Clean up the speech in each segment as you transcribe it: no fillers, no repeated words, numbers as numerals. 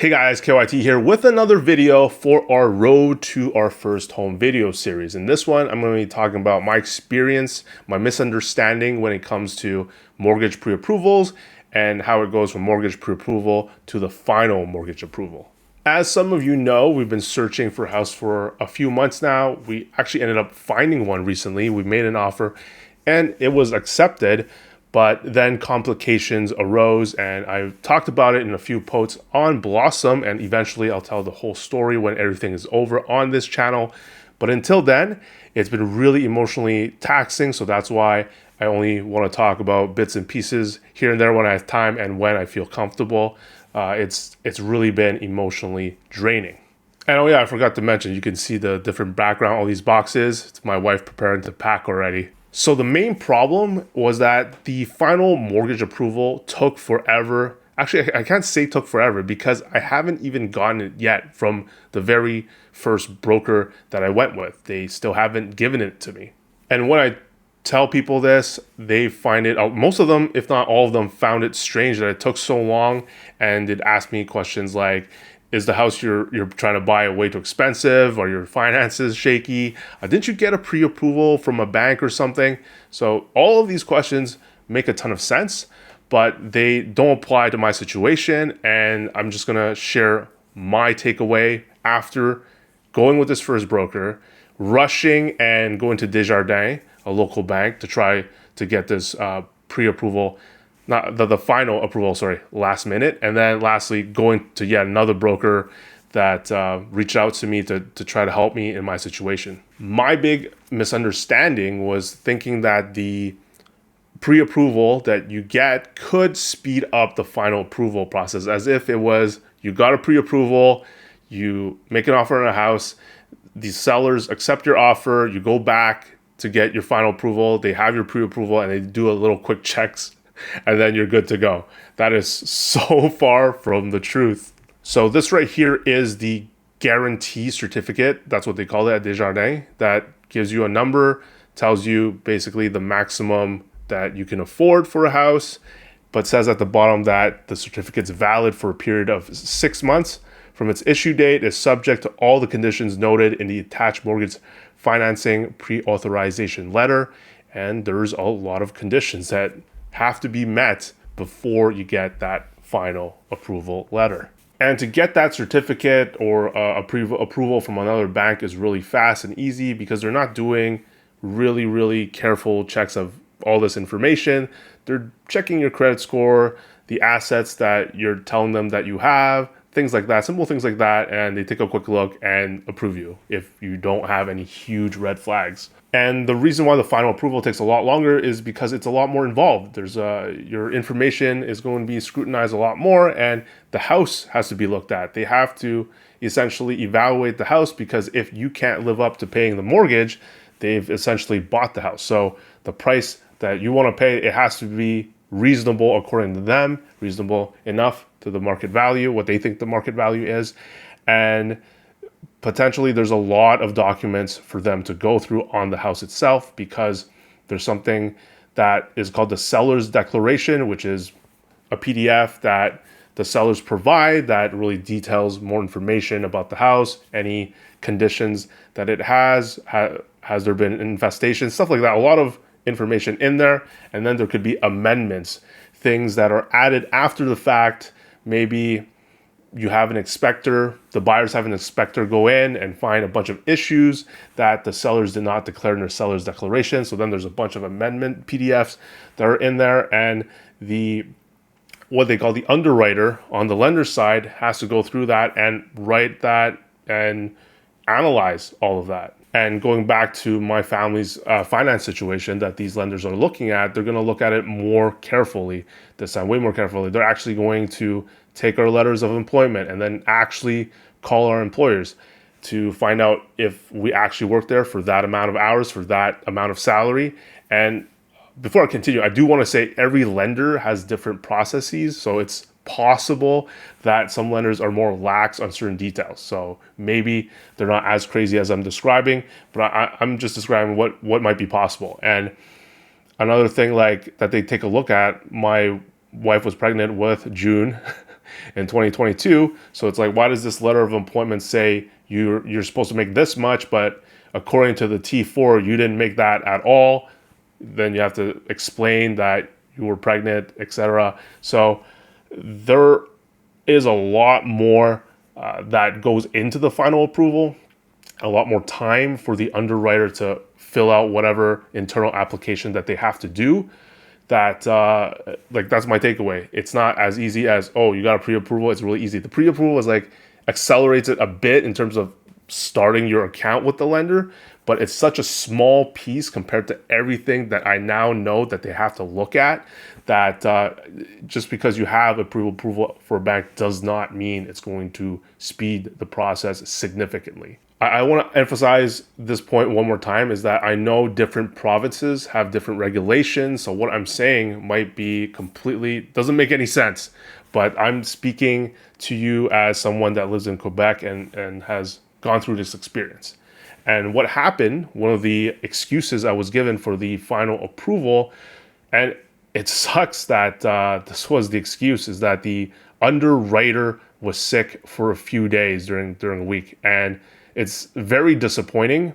Hey guys, KYT here with another video for our Road to Our First Home video series. In this one, I'm going to be talking about my experience, my misunderstanding when it comes to mortgage pre-approvals and how it goes from mortgage pre-approval to the final mortgage approval. As some of you know, we've been searching for a house for a few months now. We actually ended up finding one recently. We made an offer and it was accepted. But then complications arose, and I've talked about it in a few posts on Blossom, and eventually I'll tell the whole story when everything is over on this channel. But until then, it's been really emotionally taxing, so that's why I only want to talk about bits and pieces here and there when I have time and when I feel comfortable. It's really been emotionally draining. And oh yeah, I forgot to mention, you can see the different background, all these boxes. It's my wife preparing to pack already. So the main problem was that the final mortgage approval took forever. Actually, I can't say took forever because I haven't even gotten it yet from the very first broker that I went with. They still haven't given it to me. And when I tell people this, they find it, most of them, if not all of them, found it strange that it took so long, and they'd ask me questions like, is the house you're trying to buy way too expensive? Or your finances shaky? Didn't you get a pre-approval from a bank or something? So all of these questions make a ton of sense, but they don't apply to my situation. And I'm just gonna share my takeaway after going with this first broker, rushing and going to Desjardins, a local bank, to try to get this pre-approval, not the final approval, sorry, last minute. And then lastly, going to yet another broker that reached out to me to try to help me in my situation. My big misunderstanding was thinking that the pre-approval that you get could speed up the final approval process, as if it was, you got a pre-approval, you make an offer on a house, the sellers accept your offer, you go back to get your final approval, they have your pre-approval, and they do a little quick checks, and then you're good to go. That is so far from the truth. So this right here is the guarantee certificate. That's what they call it at Desjardins. That gives you a number, tells you basically the maximum that you can afford for a house, but says at the bottom that the certificate's valid for a period of 6 months from its issue date, is subject to all the conditions noted in the attached mortgage financing pre-authorization letter. And there's a lot of conditions that have to be met before you get that final approval letter. And to get that certificate or approval from another bank is really fast and easy because they're not doing really careful checks of all this information. They're checking your credit score, the assets that you're telling them that you have, things like that, simple things like that, and they take a quick look and approve you if you don't have any huge red flags. And the reason why the final approval takes a lot longer is because it's a lot more involved. There's your information is going to be scrutinized a lot more, and the house has to be looked at. They have to essentially evaluate the house, because if you can't live up to paying the mortgage, they've essentially bought the house. So the price that you want to pay, it has to be reasonable according to them, reasonable enough to the market value, what they think the market value is. And potentially there's a lot of documents for them to go through on the house itself, because there's something that is called the seller's declaration, which is a PDF that the sellers provide that really details more information about the house, any conditions that it has there been infestation, stuff like that. A lot of information in there. And then there could be amendments, things that are added after the fact. Maybe you have an inspector, the buyers have an inspector go in and find a bunch of issues that the sellers did not declare in their seller's declaration. So then there's a bunch of amendment PDFs that are in there, and what they call the underwriter on the lender side has to go through that and write that and analyze all of that. And going back to my family's finance situation that these lenders are looking at, they're going to look at it more carefully this time, way more carefully. They're actually going to take our letters of employment and then actually call our employers to find out if we actually work there for that amount of hours, for that amount of salary. And before I continue, I do want to say every lender has different processes. So it's possible that some lenders are more lax on certain details. So maybe they're not as crazy as I'm describing, but I'm just describing what might be possible. And another thing like that they take a look at, my wife was pregnant with June in 2022. So it's like, why does this letter of appointment say you're supposed to make this much, but according to the T4, you didn't make that at all? Then you have to explain that you were pregnant, etc. So there is a lot more that goes into the final approval, a lot more time for the underwriter to fill out whatever internal application that they have to do. That like, that's my takeaway. It's not as easy as, oh, you got a pre-approval. It's really easy. The pre-approval is like accelerates it a bit in terms of starting your account with the lender, but it's such a small piece compared to everything that I now know that they have to look at, that just because you have a pre-approval for a bank does not mean it's going to speed the process significantly. I want to emphasize this point one more time, is that I know different provinces have different regulations. So what I'm saying might be completely, doesn't make any sense, but I'm speaking to you as someone that lives in Quebec and has gone through this experience. And what happened, one of the excuses I was given for the final approval, and it sucks that this was the excuse, is that the underwriter was sick for a few days during a week. And it's very disappointing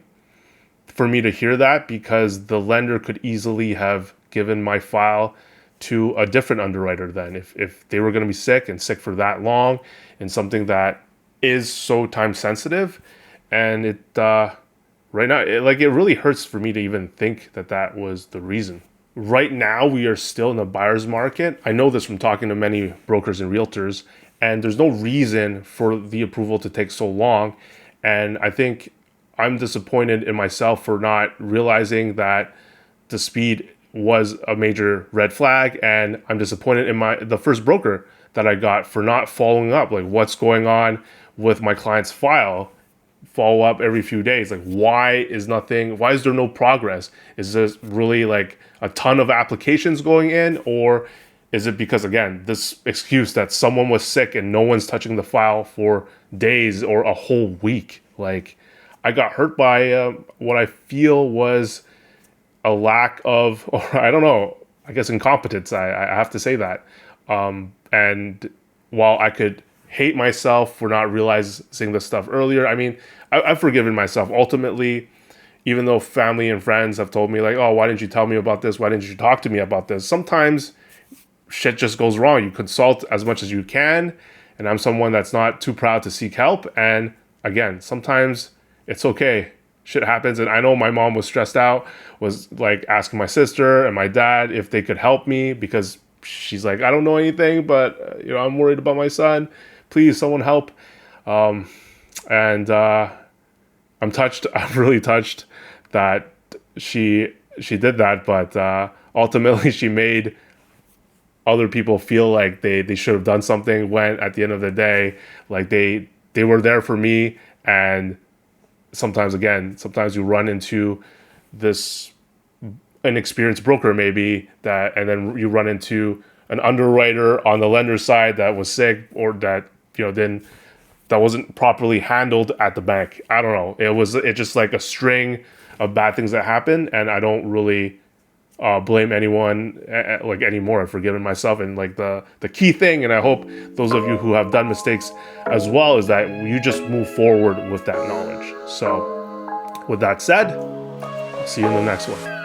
for me to hear that, because the lender could easily have given my file to a different underwriter then, if they were going to be sick for that long in something that is so time sensitive. And it right now, it really hurts for me to even think that that was the reason. Right now, we are still in the buyer's market. I know this from talking to many brokers and realtors, and there's no reason for the approval to take so long. And I think I'm disappointed in myself for not realizing that the speed was a major red flag. And I'm disappointed in the first broker that I got for not following up, like, what's going on with my client's file. Follow up every few days. Like, why is there no progress? Is this really like a ton of applications going in? Or is it because, again, this excuse that someone was sick and no one's touching the file for days or a whole week? Like, I got hurt by what I feel was a lack of, or I don't know, I guess incompetence. I have to say that. And while I could hate myself for not realizing this stuff earlier, I mean, I've forgiven myself ultimately, even though family and friends have told me, like, oh, why didn't you tell me about this? Why didn't you talk to me about this? Sometimes shit just goes wrong. You consult as much as you can. And I'm someone that's not too proud to seek help. And again, sometimes it's okay. Shit happens. And I know my mom was stressed out, was like asking my sister and my dad if they could help me, because she's like, I don't know anything, but I'm worried about my son. Please, someone help. And I'm touched. I'm really touched that she did that. But ultimately, she made other people feel like they should have done something, when at the end of the day, like, they were there for me. And sometimes you run into this inexperienced broker maybe, and then you run into an underwriter on the lender side that was sick, or that that wasn't properly handled at the bank. I don't know. It's just like a string of bad things that happen, and I don't really blame anyone like anymore. I've forgiven myself, and like the key thing, and I hope those of you who have done mistakes as well, is that you just move forward with that knowledge. So with that said, I'll see you in the next one.